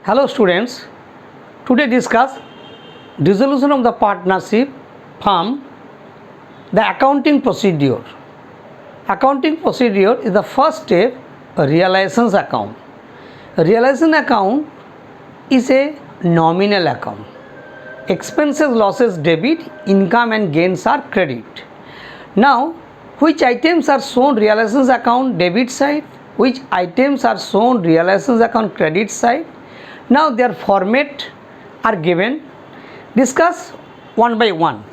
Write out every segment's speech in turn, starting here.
Hello students, today discuss dissolution of the partnership firm, the accounting procedure. Accounting procedure is the first step, a realizations account. A realization account is a nominal account. Expenses, losses debit, income and gains are credit. Now, which items are shown realizations account debit side, which items are shown realizations account credit side. Now their format are given. Discuss one by one.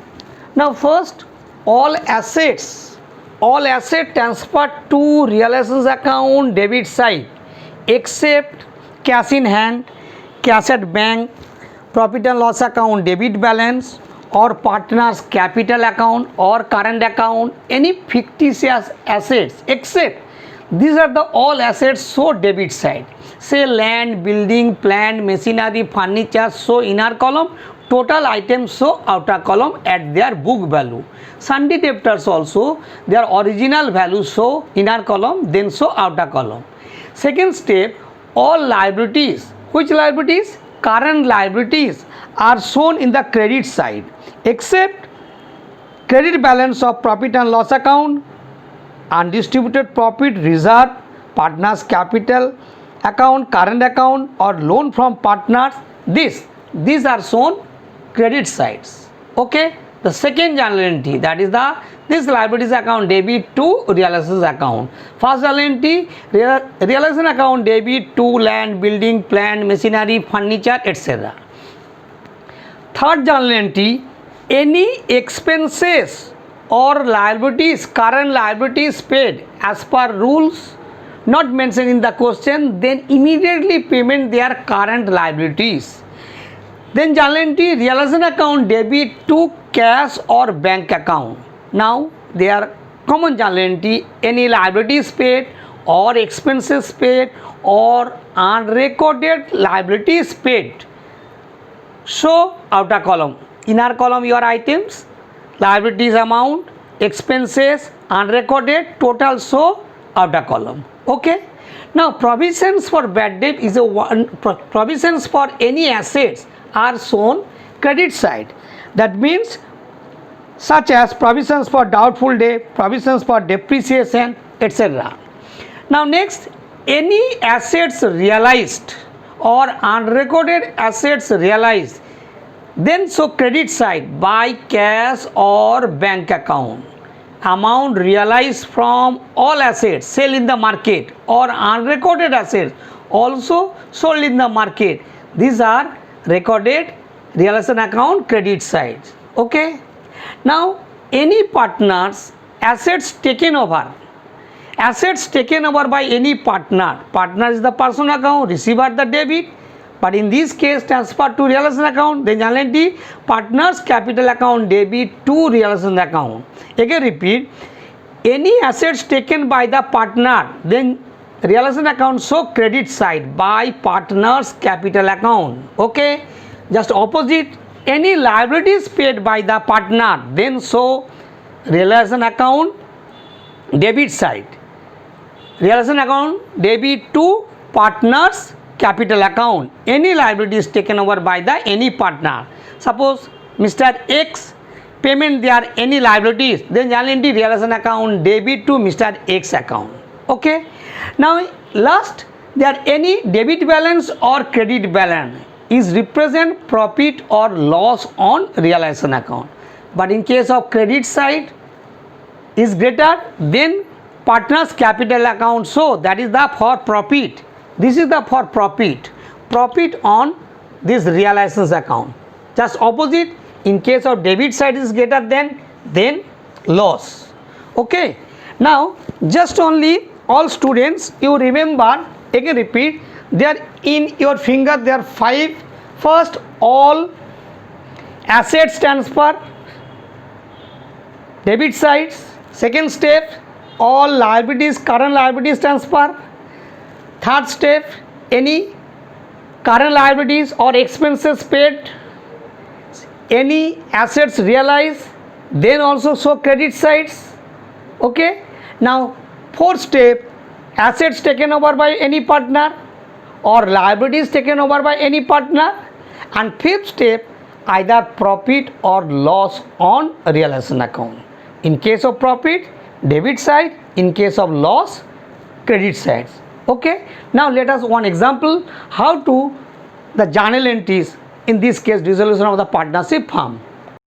Now first, all assets transferred to realizations account debit side except cash in hand, cash at bank, profit and loss account debit balance or partners capital account or current account, any fictitious assets except these are the all assets show debit side. Say land, building, plant, machinery, furniture show inner column, total items show outer column at their book value. Sundry debtors also their original value show inner column, then show outer column. Second step, all liabilities. Which liabilities? Current liabilities are shown in the credit side except credit balance of profit and loss account, undistributed profit reserve, partners capital account, current account or loan from partners. These are shown credit sides. Okay, the second journal entry, that is the this liabilities account debit to realizations account. First journal entry, realization account debit to land, building, plant, machinery, furniture, etc. Third journal entry, any expenses or liabilities, current liabilities paid as per rules not mentioned in the question, then immediately payment their current liabilities. Then journal entry, realization account debit to cash or bank account. Now they are common journal entry, any liabilities paid or expenses paid or unrecorded liabilities paid. So outer column, inner column your items, liabilities amount, expenses, unrecorded, total show outer column. Okay. Now provisions for bad debt is a one, provisions for any assets are shown credit side. That means such as provisions for doubtful debt, provisions for depreciation, etc. Now next, any assets realized or unrecorded assets realized, then show credit side by cash or bank account. Amount realized from all assets sell in the market or unrecorded assets also sold in the market. These are recorded realization account credit side. Okay. Now any partners assets taken over. Assets taken over by any partner. Partner is the personal account, receiver the debit. But in this case transfer to realization account, then journal entry partners capital account debit to realization account. Again repeat, any assets taken by the partner, then realization account show credit side by partners capital account. Okay, just opposite, any liabilities paid by the partner, then show realization account debit side. Realization account debit to partners capital account, any liabilities taken over by the any partner. Suppose Mr. X payment there any liabilities, then journal entry realization account debit to Mr. X account. Okay. Now last, there any debit balance or credit balance is represent profit or loss on realization account. But in case of credit side is greater, then partners capital account, so that is the for profit. This is the for profit on this realizations account. Just opposite, in case of debit side is greater than loss. Okay. Now just only all students you remember, again repeat, there in your finger there are 5. First, all assets transfer debit sides. Second step, all liabilities current liabilities transfer. Third step, any current liabilities or expenses paid, any assets realized, then also show credit sides. Okay. Now fourth step, assets taken over by any partner or liabilities taken over by any partner. And fifth step, either profit or loss on realization account. In case of profit, debit side; in case of loss, credit sides. Okay, now let us one example how to the journal entries, in this case dissolution of the partnership firm.